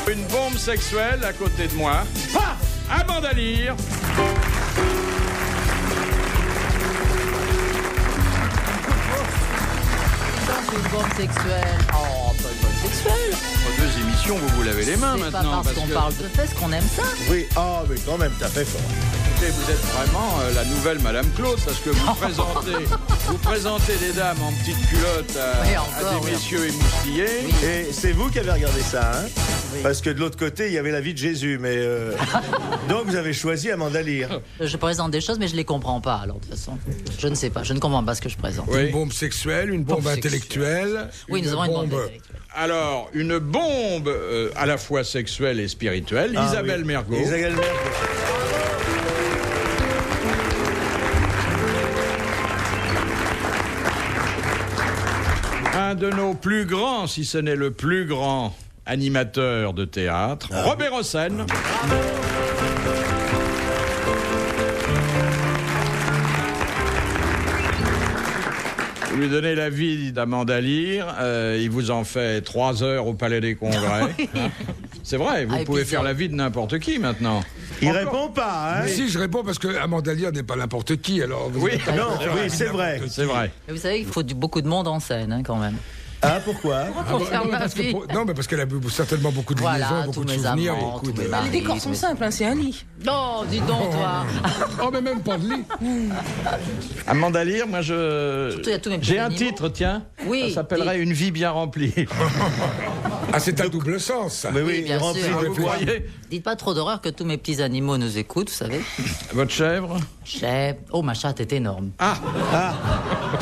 Une bombe sexuelle à côté de moi. Paf! Amanda Lear. Une bombe sexuelle. Oh, pas une bombe sexuelle. Entre deux émissions, vous lavez les mains C'est maintenant. pas parce qu'on parle de fesses qu'on aime ça. Oui, mais quand même, t'as fait fort. Écoutez, vous êtes vraiment la nouvelle Madame Claude, parce que vous présentez des dames en petites culottes à des messieurs émoustillés. Oui. Et c'est vous qui avez regardé ça, hein? Oui. Parce que de l'autre côté, il y avait la vie de Jésus, mais... Donc vous avez choisi Amanda Lear. Je présente des choses, mais je les comprends pas, alors, de toute façon. Je ne sais pas, je ne comprends pas ce que je présente. Oui. Une bombe sexuelle, une bombe intellectuelle. Oui, nous avons une bombe intellectuelle. Alors, une bombe à la fois sexuelle et spirituelle, Isabelle Mergo. Isabelle Mergo. Un de nos plus grands, si ce n'est le plus grand animateur de théâtre, Robert Hossein. Vous lui donnez la vie d'Amanda Lear, il vous en fait 3 heures au Palais des Congrès. Hein? C'est vrai, vous pouvez faire la vie de n'importe qui maintenant. Il répond pas, hein? Si, je réponds parce que Amanda Lear n'est pas n'importe qui, alors... Oui, Non, oui, c'est vrai. c'est vrai. Mais vous savez qu'il faut beaucoup de monde en scène, hein, quand même. Ah, pourquoi? Pour faire ma vie. Non, mais parce qu'elle a certainement beaucoup de liaisons, Voilà, beaucoup tous de mes souvenirs, amants, beaucoup tous de... mes maris. Les décors sont simples, hein, c'est un lit. Non, dis donc, toi. Oh, mais même pas de lit. Amanda Lear, moi Surtout, il y a tous mes petits j'ai un animaux. titre, tiens. Oui, Ça s'appellerait Une vie bien remplie. Ah, c'est un double sens, ça. Mais Oui, oui, bien rempli sûr. de Vous quoi? croyez? Dites pas trop d'horreur que tous mes petits animaux nous écoutent, vous savez. Votre chèvre? Chef. Oh, ma chatte est énorme. Ah,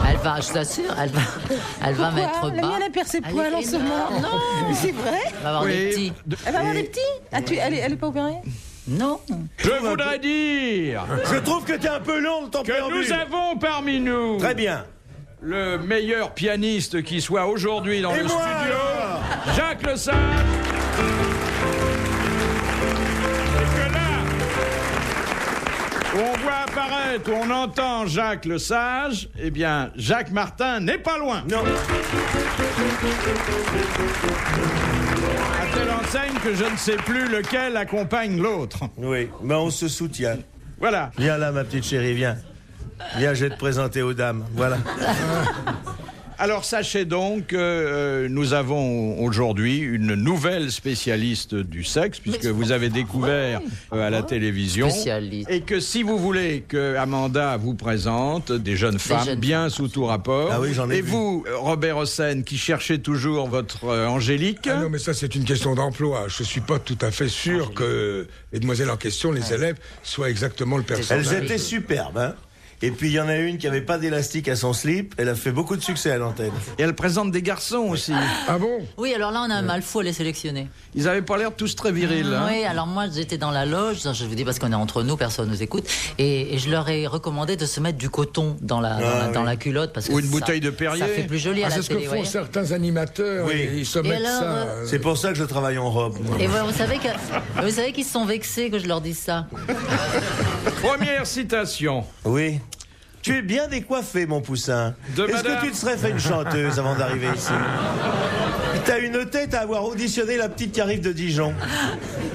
Elle va, je t'assure, elle va mettre Pourquoi? La bas. mienne, elle perd ses Elle poils est en ce moment. énorme. Non, Mais c'est vrai? elle va avoir des petits. Elle va avoir des petits? Ah, elle est pas opérée? Non. Je voudrais dire Je trouve que t'es un peu long de ton que préambule. nous avons parmi nous Très bien. le meilleur pianiste qui soit aujourd'hui dans Et le moi, studio, alors Jacques Le Sage. Et que là, où on voit apparaître, où on entend Jacques Le Sage, eh bien, Jacques Martin n'est pas loin. Non. À telle enseigne que je ne sais plus lequel accompagne l'autre. Oui, mais on se soutient. Voilà. Viens là, ma petite chérie, viens. Viens, je vais te présenter aux dames. Voilà. Alors sachez donc que nous avons aujourd'hui une nouvelle spécialiste du sexe, puisque vous avez découvert à la télévision. Spécialiste. Et que si vous voulez que Amanda vous présente des jeunes femmes jeunes bien sous tout rapport. Ah oui, j'en ai et vu. vous, Robert Hossein, qui cherchez toujours votre Angélique. Ah non, mais ça, c'est une question d'emploi. Je suis pas tout à fait sûr que les demoiselles en question, les élèves, soient exactement le personnage. Elles étaient superbes, hein. Et puis il y en a une qui avait pas d'élastique à son slip. Elle a fait beaucoup de succès à l'antenne. Et elle présente des garçons aussi. Ah bon? Oui, alors là, on a un mal fou à les sélectionner. Ils avaient pas l'air tous très virils. Hein. Oui, alors moi, j'étais dans la loge, je vous dis parce qu'on est entre nous, personne nous écoute, et je leur ai recommandé de se mettre du coton dans la culotte. Parce que Ou une bouteille de Perrier. Ça fait plus joli à Ah, la c'est ce que télé. font voyez. certains animateurs. Oui. Et ils se Et mettent alors, ça. C'est pour ça que je travaille en robe. moi. Et vous savez qu'ils se sont vexés que je leur dise ça. Première citation. Oui. Tu es bien décoiffé, mon poussin. De Est-ce madame- que tu te serais fait une chanteuse avant d'arriver ici? T'as une tête à avoir auditionné la petite qui arrive de Dijon.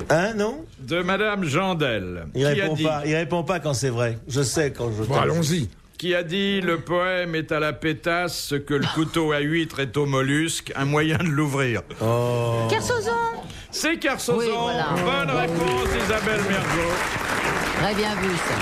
Hein, non? De Madame Jandel. Il qui a répond dit- pas. Il répond pas quand c'est vrai. Je sais quand je. Bon, allons-y. Qui a dit le poème est à la pétasse ce que le couteau à huître est au mollusque, un moyen de l'ouvrir. Oh. Kersozon! C'est Kersozon. Oui, voilà. Bonne réponse, Isabelle Mergo. Très bien vu, ça.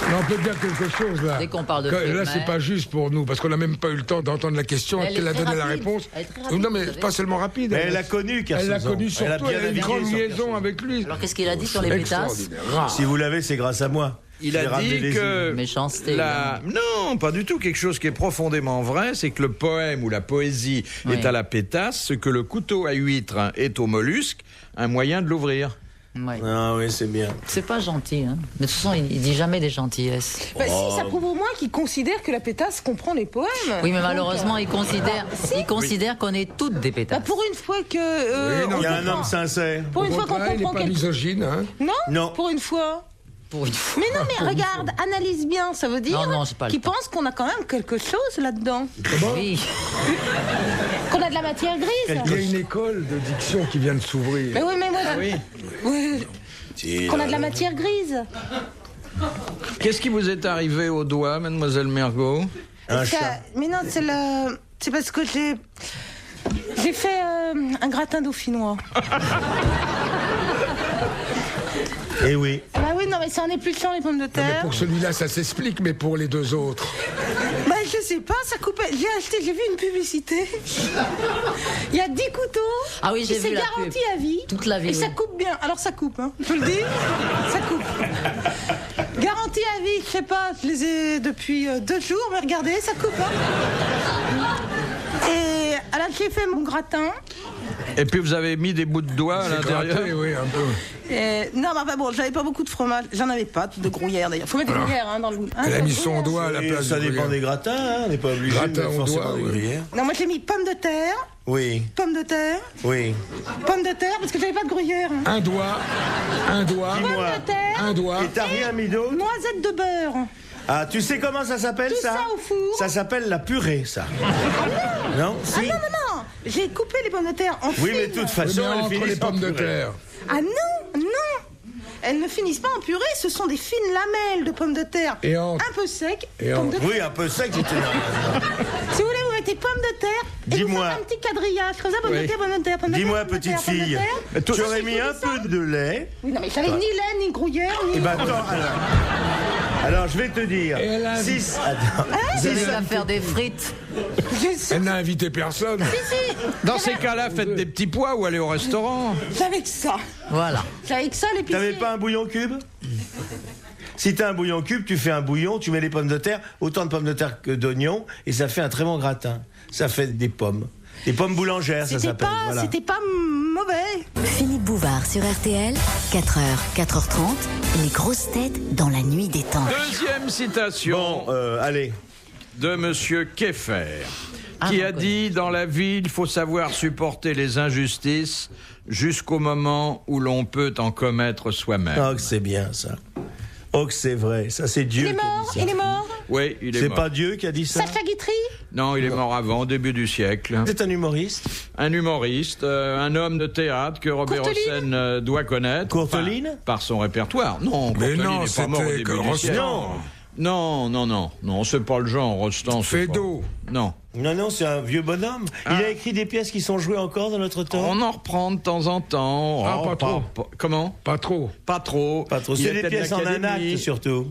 Mais on peut dire quelque chose là. Dès qu'on parle de Que fruits de là, mer. c'est pas juste pour nous, parce qu'on n'a même pas eu le temps d'entendre la question, Elle est qu'elle a très donné la rapide. réponse. Elle est très rapide, Non, mais vous savez. pas seulement rapide. Mais elle a connu Kersozon. Elle l'a connu Elle a surtout, bien elle a une navigué grande sur liaison Kersozon. avec lui. Alors qu'est-ce qu'il a dit sur les pétasses? Extraordinaire. Si vous l'avez, c'est grâce à moi. Il J'ai a ramené dit des que Méchanceté, Non, pas du tout. Quelque chose qui est profondément vrai, c'est que le poème ou la poésie Oui. est à la pétasse, ce que le couteau à huître est au mollusque, un moyen de l'ouvrir. Ouais. Ah oui, c'est bien. C'est pas gentil, hein. Mais de toute façon, il dit jamais des gentillesses. Bah, si, ça prouve au moins qu'il considère que la pétasse comprend les poèmes. Oui, mais Donc, malheureusement, il considère qu'on est toutes des bah, pétasses. pour une fois que. Oui, non, Il y a on un comprend. homme sincère. Pour une fois qu'on Il n'est comprend pas quelque misogyne, hein. Non, Non. Pour une fois. Pour une fois. Mais non, mais regarde, analyse bien. Ça veut dire Non, j'ai pas le qu'il temps. pense qu'on a quand même quelque chose là-dedans. Oui. Qu'on a de la matière grise. Il y a une école de diction qui vient de s'ouvrir. Mais oui, mais moi. Oui. Oui. Qu'on a de la matière grise. Qu'est-ce qui vous est arrivé au doigt, mademoiselle Mergot? Un chat. Mais non, c'est parce que j'ai fait un gratin dauphinois. Eh oui. Bah oui, non, mais c'est en épluchant les pommes de Non, mais terre. pour celui-là, ça s'explique, mais pour les deux autres. Bah je sais pas, ça coupait. J'ai vu une publicité. Il y a 10 couteaux. Ah oui, j'ai et vu c'est la garanti pub. à vie. Toute la vie, Et ça oui. coupe bien. Alors ça coupe, hein. Je le dis. Ça coupe. Garantie à vie, je sais pas, je les ai depuis 2 jours, mais regardez, ça coupe, hein. Et alors j'ai fait mon gratin. Et puis vous avez mis des bouts de doigts à l'intérieur. Gratté, oui, un peu. Non, mais enfin bon, j'avais pas beaucoup de fromage. J'en avais pas, de gruyère d'ailleurs. Faut mettre des gruyères hein, dans le. Hein, Elle a dans mis le son gruyère. doigt à la Et place ça du dépend gruyère. des gratins, hein. On n'est pas obligé Gratin de mettre au forcément doigt, des oui. gruyères. Non, moi j'ai mis pommes de terre, Oui, pommes de terre, oui. pommes de terre, parce que j'avais pas de gruyère. Hein. Un doigt, Dis-moi. Pommes de terre, un doigt. Et t'as rien mis d'autre? noisettes de beurre. Ah, tu sais comment ça s'appelle, Tout ça? ça au four. Ça s'appelle la purée, ça. Non? Ah Si. non, non, non, j'ai coupé les pommes de terre en Oui, fines. mais de toute Oui, façon, mais elles entre finissent les pommes en de purée. terre. Ah non, non. Elles ne finissent pas en purée, ce sont des fines lamelles de pommes de terre. Et en- Un peu sec, Et pommes en- de terre. Oui, un peu sec, c'était Si vous voulez, vous mettez pommes de terre et vous Dis-moi. faites un petit quadrillage. Comme ça, pommes Oui. de terre, pommes de terre, pommes de terre. Dis-moi, pommes de petite terre, pommes de fille, terre. tu aurais mis un peu de lait. Oui, non, mais j'avais ni lait, ni gruyère, ni... Eh ben attends, alors je vais te dire. Et elle a- Six. Attends. Vous allez la faire des frites. Elle n'a invité personne. Dans ces cas-là, faites des petits pois ou allez au restaurant. J'avais que ça. Voilà. J'avais que ça, l'épicier. T'avais pas un bouillon cube? Si t'as un bouillon cube, tu fais un bouillon, tu mets les pommes de terre, autant de pommes de terre que d'oignons, et ça fait un très bon gratin. Ça fait des pommes. Des pommes boulangères, ça C'était s'appelle. pas, Voilà. c'était pas mauvais. Philippe Bouvard sur RTL, 4h, 4h30, les grosses têtes dans la nuit des temps. Deuxième citation Bon, allez. de Monsieur Keffer, Ah, qui j'en a dit: dans la vie, il faut savoir supporter les injustices jusqu'au moment où l'on peut en commettre soi-même. Oh, que c'est bien, ça. Oh, que c'est vrai. Ça, c'est Dieu Il est qui a mort, dit ça. il est mort. Oui, il est C'est mort. pas Dieu qui a dit ça? Sacha Guitry. Non, il est mort avant, au début du siècle. C'est un humoriste? Un humoriste, un homme de théâtre que Robert Courteline Hossein doit connaître. Courteline Enfin, par son répertoire. Non, Mais Courteline non, n'est pas mort au c'était début que du siècle. Rostand. Non, c'est pas le genre, Rostand. c'est Fédot. pas- Non. Non, non, c'est un vieux bonhomme. Il a écrit des pièces qui sont jouées encore dans notre temps. On en reprend de temps en temps. Ah, pas trop. Comment? Pas trop. Pas trop. Pas trop. Il C'est était des de pièces en un l'Académie. acte, surtout.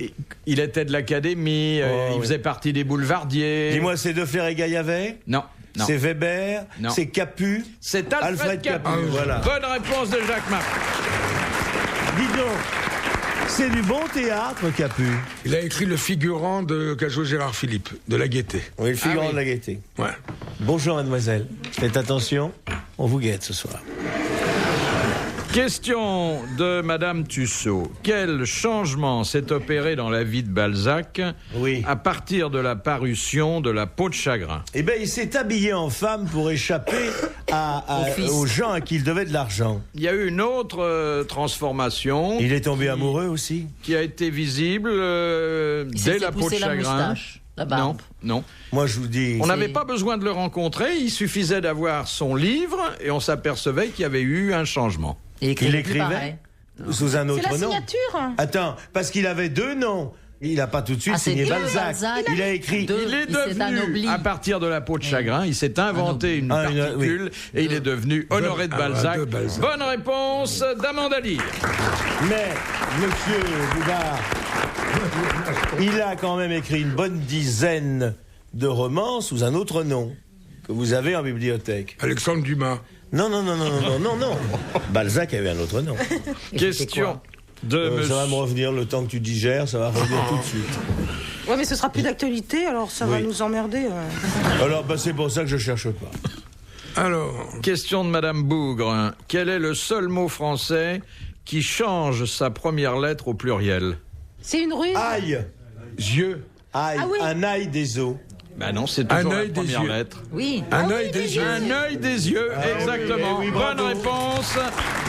Il était de l'Académie, Oh, il oui. faisait partie des Boulevardiers. Dis-moi, c'est De Flair et Gaillavet? Non, non. C'est Weber? Non. C'est Capu? C'est Alfred Capu. Capu, voilà. Bonne réponse de Jacques Marc. Dis donc, c'est du bon théâtre, Capu. Il a écrit le figurant qu'a joué Gérard Philippe, de La Gaîté. Oui, le figurant Ah oui. de la gaieté. Ouais. Bonjour, mademoiselle. Faites attention, on vous guette ce soir. Question de Madame Tussaud. Quel changement s'est opéré dans la vie de Balzac Oui. à partir de la parution de La peau de chagrin? Eh bien, il s'est habillé en femme pour échapper Au fils. aux gens à qui il devait de l'argent. Il y a eu une autre transformation Il est tombé amoureux aussi. qui a été visible Il s'est dès fait La peau de pousser la chagrin. moustache, la Non, barbe. non. Moi, je vous dis. On n'avait pas besoin de le rencontrer, il suffisait d'avoir son livre et on s'apercevait qu'il y avait eu un changement. Il écrivait Il plus écrivait pareil. sous un C'est autre la nom. signature. Attends, parce qu'il avait 2 noms. Il n'a pas tout de suite Ah, c'est signé deux Balzac. Balzac. Il a écrit. Deux. Il est Il s'est devenu, anobli. à partir de La peau de chagrin, il s'est inventé une Ah, particule et il est devenu Honoré de Ah, Balzac. de Balzac. Bonne réponse d'Amanda Lear. Mais, monsieur Bouvard, il a quand même écrit une bonne dizaine de romans sous un autre nom que vous avez en bibliothèque. Alexandre Dumas. Non. Balzac avait un autre nom. Et c'était Question quoi de Ça va me monsieur. revenir le temps que tu digères, ça va revenir tout de suite. Ouais, mais ce sera plus d'actualité, alors ça va Oui. nous emmerder. Alors, bah, c'est pour ça que je cherche pas. Alors, Question de Madame Bougre. Quel est le seul mot français qui change sa première lettre au pluriel? C'est une ruse. Aïe, yeux. aïe, Ah oui. un aïe des eaux. Ben non, c'est toujours Un la œil des première yeux. lettre. Oui. Un œil des yeux. Un œil des yeux, exactement. oui, Bonne bravo. réponse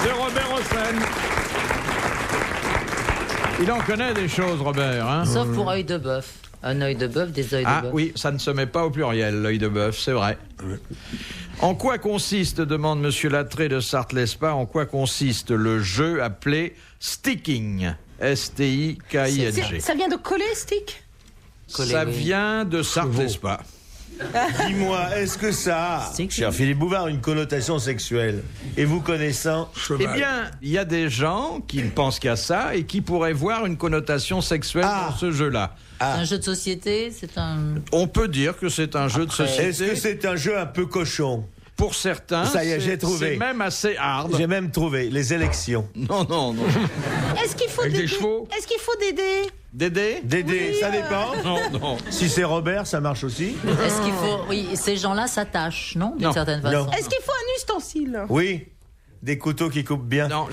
de Robert Hossein. Il en connaît des choses, Robert. Hein? Sauf pour œil de bœuf. Un œil de bœuf, des œils de Ah bœuf. oui, ça ne se met pas au pluriel, l'œil de bœuf, c'est vrai. En quoi consiste, demande Monsieur Lattré de Sarthe-Lespa, en quoi consiste le jeu appelé sticking? S-T-I-K-I-N-G. Ça vient de coller, stick? Ça vient de Sarthe-Lespa. Dis-moi, est-ce que ça a, cher Philippe Bouvard, une connotation sexuelle? Et vous connaissant Eh bien, il y a des gens qui ne pensent qu'à ça et qui pourraient voir une connotation sexuelle dans ce jeu-là. C'est un jeu de société, c'est un... On peut dire que c'est un jeu de société. Est-ce que c'est un jeu un peu cochon? Pour certains, Ça y est, j'ai trouvé. C'est même assez hard. J'ai même trouvé les élections. Non. Est-ce qu'il faut Avec des chevaux? Est-ce qu'il faut des dés? Dédé? Dédé, Oui, ça dépend. Non. Si c'est Robert, ça marche aussi. Est-ce qu'il faut... Oui, ces gens-là s'attachent, non? D'une Non. certaine façon. Non. Est-ce qu'il faut un ustensile? Oui, des couteaux qui coupent bien. Non,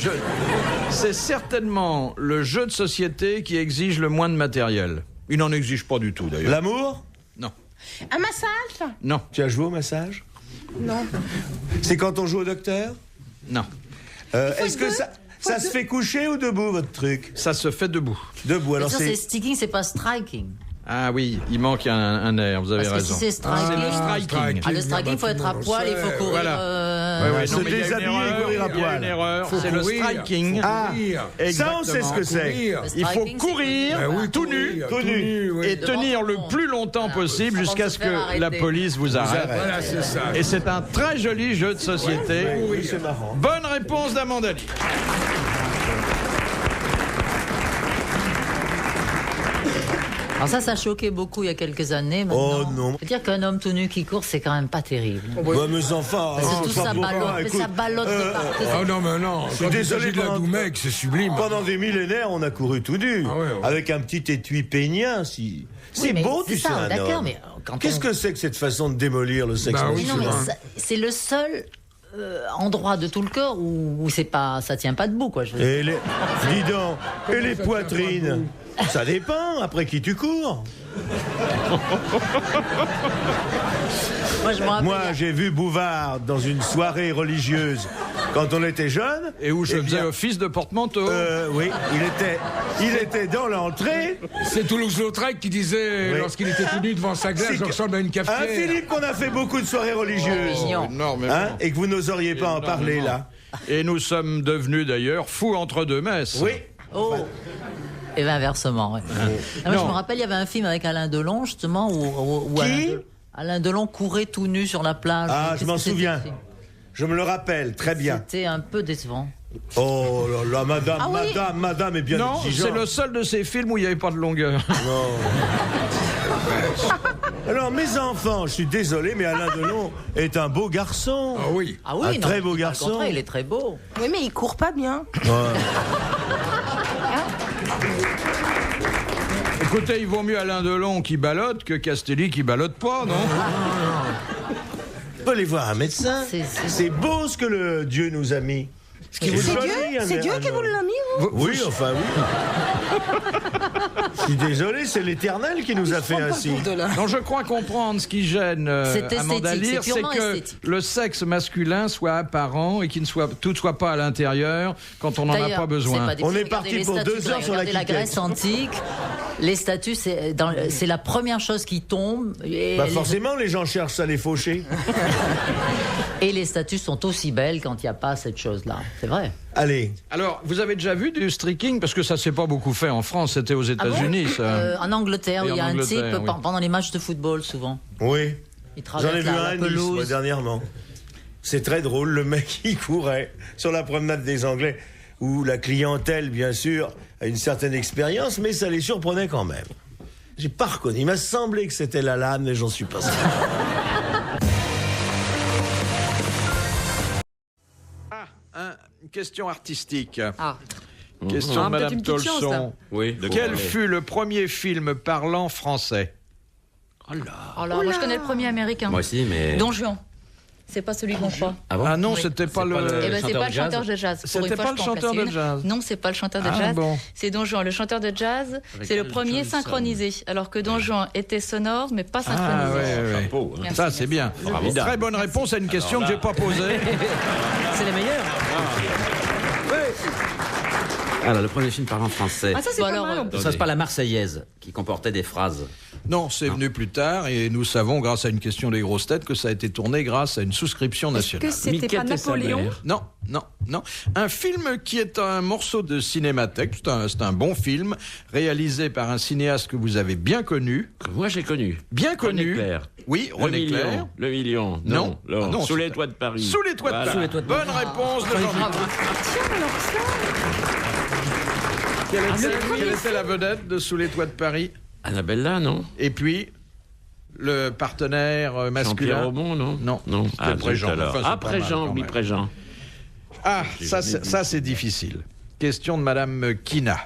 c'est certainement le jeu de société qui exige le moins de matériel. Il n'en exige pas du tout, d'ailleurs. L'amour? Non. Un massage? Non. Tu as joué au massage? Non. C'est quand on joue au docteur? Non. Est-ce que ça se fait coucher ou debout, votre truc? Ça se fait debout. Debout, Bien alors sûr, c'est... c'est sticking, c'est pas striking. Ah oui, il manque un air, vous avez Parce que raison. si c'est striking... C'est le striking. Ah, le striking, il faut être à poil, il faut courir... Ouais, se non, mais il y a une déshabiller et erreur, courir à il y a poil. une erreur, Faut c'est le courir. striking. Ah, ça on sait ce que c'est. Courir. Il faut striking, c'est courir Ben oui, tout courir, nu tout nu. oui. et tenir le Devant tout le plus longtemps Voilà. possible Avant jusqu'à de ce se faire que la arrêter. police vous arrête. Voilà, c'est ça. Et c'est un très joli jeu de société. Oui, c'est marrant. Bonne réponse d'Amanda Lee. Alors ça choquait beaucoup il y a quelques années. Oh Maintenant. non. Faut dire qu'un homme tout nu qui court, c'est quand même pas terrible. Ouais, mes enfants, C'est tout ça ballotte, écoute, ça ballotte de partout. Ah non, mais non. Quand il désolé s'agit de la pendant- Doumec, c'est sublime. pendant des millénaires, on a couru tout nu, Ah ouais. avec un petit étui pénien. Si... C'est Oui, mais beau, tu c'est sais, ça, un d'accord, homme. mais quand Qu'est-ce on- que c'est que cette façon de démolir le sexe Bah oui, Mais non, mais masculin? c'est le seul endroit de tout le corps où c'est pas, ça tient pas debout, quoi. Je veux dire. Et les... Dis donc, et les ça tient poitrines? Ça dépend, après qui tu cours. Moi, je me rappelle. Moi, j'ai vu Bouvard dans une soirée religieuse quand on était jeune. Et où je Eh faisais bien, office de porte-manteau. oui, il était dans l'entrée. C'est Toulouse-Lautrec qui disait, Oui. lorsqu'il était tout nu devant sa glace, C'est je que- ressemble à une Hein, cafetière. Philippe, qu'on a fait beaucoup de soirées religieuses. Mignon. Énormément. Hein, et que vous n'oseriez pas en parler, là. Et nous sommes devenus d'ailleurs fous entre deux messes. Oui. Oh. Et bien inversement, ouais. Moi, je Non. me rappelle, il y avait un film avec Alain Delon, justement, où Qui Alain Delon courait tout nu sur la plage. Ah, je Qu'est-ce m'en que c'était, souviens. ce film? Je me le rappelle, très bien. C'était un peu décevant. Oh là là, madame, Ah oui. madame est bien Non, exigeante. c'est le seul de ces films où il n'y avait pas de longueur. Alors, mes enfants, je suis désolé, mais Alain Delon est un beau garçon. Ah oui. Ah oui, Un non, très beau je dis pas le garçon. contraire, il est très beau. Oui, mais il court pas bien. Écoutez, il vaut mieux Alain Delon qui ballotte que Castelli qui ballotte pas, non? On peut aller voir un médecin. C'est- C'est beau ce que le Dieu nous a mis. Ce qui vous C'est joli, Dieu, un- c'est Dieu un- qui vous l'a mis, vous? Oui, enfin oui. Je suis désolé, c'est l'Éternel qui nous a fait ainsi. Non, je crois comprendre ce qui gêne C'est Amanda esthétique, Lear, c'est c'est purement que esthétique. le sexe masculin soit apparent et qu'il ne soit tout soit pas à l'intérieur quand on n'en a D'ailleurs, pas besoin. c'est pas difficile. On est Regardez parti les pour statues 2 heures sur la regardez la Kikette. Grèce antique. Les statues, c'est la première chose qui tombe. Et, Bah les, forcément, les gens cherchent à les faucher. et les statues sont aussi belles quand il n'y a pas cette chose-là. C'est vrai. Allez, Alors, vous avez déjà vu du streaking? Parce que ça s'est pas beaucoup fait en France, c'était aux Ah bon États-Unis, ça. En Angleterre, Oui, il y a en un Angleterre, type oui. pendant les matchs de football, souvent. oui. Il J'en ai traverse vu la un à Nice, moi, pelouse. dernièrement. C'est très drôle, le mec, il courait sur la promenade des Anglais, où la clientèle, bien sûr, a une certaine expérience, mais ça les surprenait quand même. J'ai pas reconnu. Il m'a semblé que c'était la lame, mais j'en suis pas sûr. Une question artistique. Ah. Question de Ah, peut-être Madame une petite chance, Tolson. là. Oui, de Quel quoi fut le premier film parlant français? Oh là, moi je connais le premier américain. Moi aussi, mais. Don Juan. C'est pas celui qu'on croit. Ah bon Ah non, Oui. c'était pas C'est le. pas le- Eh ben, c'est chanteur pas de le jazz chanteur de jazz. C'était Pour une pas fois, le je peux en chanteur placer de une. jazz. Non, c'est pas le chanteur de Ah, jazz. bon. C'est Don Juan. Le chanteur de jazz, c'est le Al premier Jolson. synchronisé. Alors que Don Juan était sonore, mais pas Ah, synchronisé. ouais, ouais. Chapeau, hein. Merci, Ça, merci. c'est bien. Bravo. Très bonne réponse à une question que j'ai pas posée. C'est les meilleurs. Alors, le premier film parlant français. Ah, ça, c'est Bon, pas alors, mal. Ça, c'est pas la Marseillaise qui comportait des phrases. Non, c'est venu plus tard et nous savons, grâce à une question des grosses têtes, que ça a été tourné grâce à une souscription nationale. Que c'était pas Napoléon? Non. Un film qui est un morceau de cinémathèque. C'est un bon film réalisé par un cinéaste que vous avez bien connu. Que moi j'ai connu. Bien connu. René Clair. Oui, René Clair. Le Million. Non. Non. Sous les toits de Paris. Sous les toits de Paris. Bonne réponse de Jean-Luc. Tiens, alors ça. Quelle était la vedette de Sous les toits de Paris? Annabella, non? Et puis, le partenaire masculin? Jean-Pierre Aumont, non? Non. Après Jean. Après Jean, oui, Préjean. Ah, ça c'est difficile. Question de Madame Kina.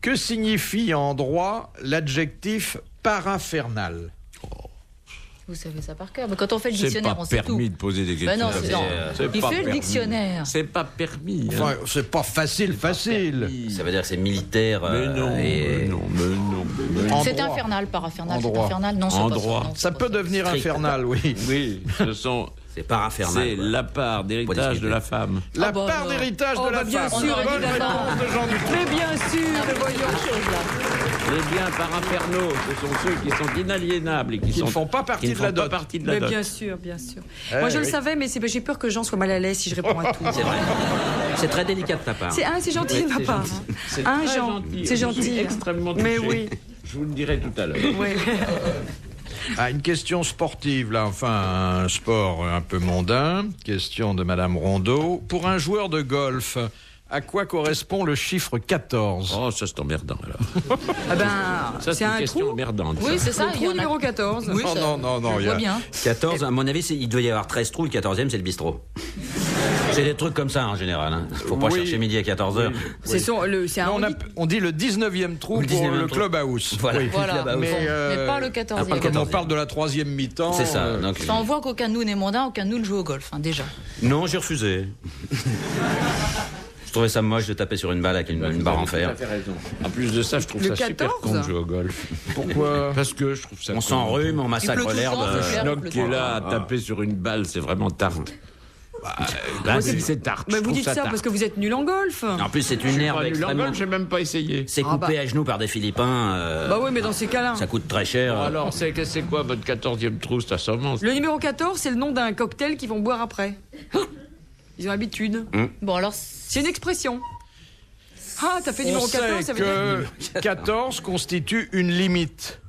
Que signifie en droit l'adjectif parafernal? Vous savez ça par cœur. Mais quand on fait le C'est dictionnaire, pas on sait tout. permis de poser des questions. Ben non, il fait le permis. dictionnaire. C'est pas permis. Enfin, c'est pas facile. Ça veut dire que c'est militaire. Mais non. En C'est droit. infernal, parafernal, En c'est droit. infernal. Non, c'est En pas droit. non, c'est Ça pas peut devenir Strict. infernal, oui. Oui, C'est parafernal. c'est quoi. la part d'héritage de la femme. La bah, part alors. d'héritage Oh, de la bah, bien femme. sûr, Bonne évidemment. réponse de Jean Dutour. Mais bien sûr, Ah, mais voyons. Les biens paraphernaux, ce sont ceux qui sont inaliénables et Qui ne font pas partie qui ne de la font pas dot. partie de la Mais dot. bien sûr, bien sûr. Eh Moi, je le oui. savais, mais j'ai peur que Jean soit mal à l'aise si je réponds à tout. C'est vrai. C'est très délicat de ta part. C'est gentil de ma part. C'est Hein, très Jean, gentil. c'est Je suis gentil. extrêmement touché. Mais oui. Je vous le dirai tout à l'heure. Oui. Ah, une question sportive, là, enfin, un sport un peu mondain. Question de Madame Rondeau. Pour un joueur de golf, à quoi correspond le chiffre 14? Oh, ça c'est emmerdant alors. Ah ben, Ça c'est c'est une un question trou. emmerdante. Oui, c'est ça. Le Il y trou en a. numéro 14. Oui, Non, ça- non, je il y vois a- bien. 14, à mon avis, il doit y avoir 13 trous. Le 14e, c'est le bistrot. C'est des trucs comme ça en général. Hein. Faut pas Oui. chercher midi à 14h. C'est un Non, handicap. on dit le 19e trou Le pour 19e le trou. clubhouse. Voilà. Oui. Voilà. Là-bas, Mais, au fond. Mais pas le Ah, 14e. pas le Comme on 14e. parle de la troisième mi-temps. C'est ça. Donc, Enfin, on voit qu'aucun de nous n'est mondain, aucun de nous ne joue au golf, hein, déjà. non, j'ai refusé. Je trouvais ça moche de taper sur une balle avec une barre en fer. Tout à fait raison. En plus de ça, je trouve Le ça super 14? con de jouer au golf. Pourquoi? Parce que je trouve ça On con. s'enrhume, on Il massacre pleut tout le l'herbe. temps, c'est clair. Schnock qui est là à taper sur une balle, c'est vraiment tarte. Là, c'est tarte. Mais je vous trouve dites ça tarte. parce que vous êtes nul en golf. En plus, c'est Je une suis herbe pas nul en extrêmement. golf, j'ai même pas essayé. C'est Ah coupé bah. à genoux par des Philippins. Bah oui, mais dans ces cas-là. Ça coûte très cher. Bon, alors, c'est quoi votre 14e trou, c'est assommant? Le numéro 14, c'est le nom d'un cocktail qu'ils vont boire après. Ils ont l'habitude. Bon, alors, C'est une expression. Ah, t'as fait On numéro 14, sait ça veut dire. que 14 constitue une limite.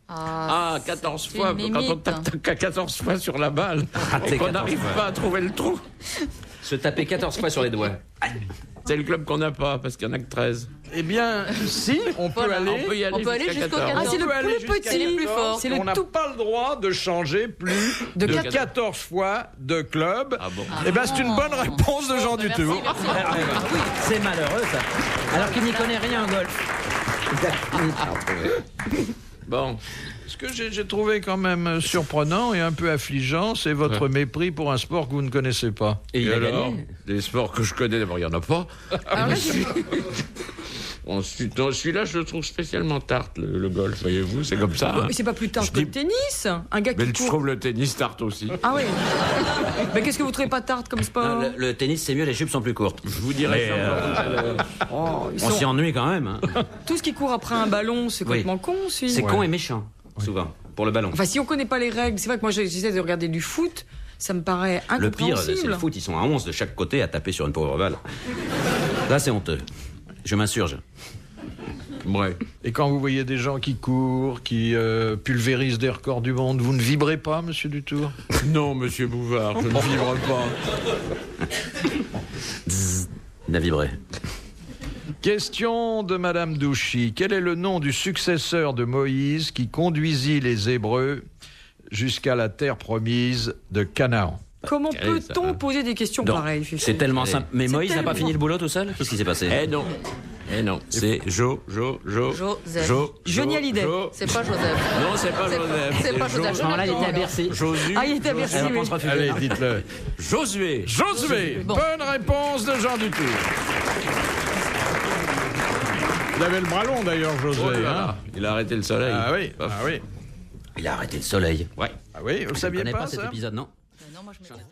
Ah, 14 c'est fois, une quand on limite. tape 14 fois sur la balle, et t'es qu'on 14 n'arrive fois. pas à trouver le trou. Se taper 14 fois sur les doigts. C'est le club qu'on n'a pas, parce qu'il n'y en a que 13. Eh bien, si, on peut Voilà. aller. On peut y aller, On peut aller jusqu'au 14. 14. Ah, c'est le On peut aller plus jusqu'à petit. C'est les plus forts. C'est le On n'a tout. pas le droit de changer plus De de 14. 14 fois de club. Ah bon. Eh bien, c'est une bonne réponse de Jean Merci, Dutour. merci. Oui, c'est malheureux ça. Alors qu'il n'y connaît rien en golf. Bon, Ce que j'ai trouvé quand même surprenant et un peu affligeant, c'est votre mépris pour un sport que vous ne connaissez pas. Et il et a alors, gagné. les sports que je connais, d'abord, il n'y en a pas. Alors là, Ensuite, non, celui-là, je le trouve spécialement tarte, le golf, voyez-vous, c'est comme ça. hein. mais c'est pas plus tard Je que le dis- tennis. Un gars Mais qui je court. trouve le tennis tarte aussi. Ah oui. Mais qu'est-ce que vous trouvez pas tarte comme sport? Non, le tennis, c'est mieux, les jupes sont plus courtes. Je vous dirai ça encore tout à l'heure. Oh, ils On sont- s'y ennuie quand même. Hein. Tout ce qui court après un ballon, c'est Oui. complètement con, celui. C'est con et méchant, souvent, pour le ballon. Enfin, si on connaît pas les règles, c'est vrai que moi j'essaie de regarder du foot, ça me paraît Le pire, c'est incompréhensible. le foot, ils sont à 11 de chaque côté à taper sur une pauvre balle. Là, c'est honteux. Je m'insurge. Ouais. Et quand vous voyez des gens qui courent, qui pulvérisent des records du monde, vous ne vibrez pas, monsieur Dutour? Non, monsieur Bouvard, je ne vibre pas. Il a vibré. Question de Madame Douchy. Quel est le nom du successeur de Moïse qui conduisit les Hébreux jusqu'à la terre promise de Canaan? Comment Terrible, ça, peut-on hein. poser des questions Non, pareilles, Fifi? c'est tellement simple. Mais C'est Moïse n'a pas tellement- fini le boulot tout seul? Qu'est-ce qui s'est passé? Eh non, c'est Joseph. Johnny Hallyday. C'est pas Joseph. Non, c'est pas C'est- Joseph. c'est pas Joseph. À ce moment-là, il était à Bercy. Josué. Ah, il était à Bercy, Elle oui. pense refuser. Allez, dites-le. Josué. Josué. Bon. Bonne réponse de Jean Dutour. Il avait le bras long d'ailleurs, Josué. Oh là hein. là, il a arrêté le soleil. Ah oui, Paf. ah oui. Il a arrêté le soleil. Ouais. Ah oui, vous Je ne saviez connais pas pas cet ça? épisode, non? Non, moi je m'étais-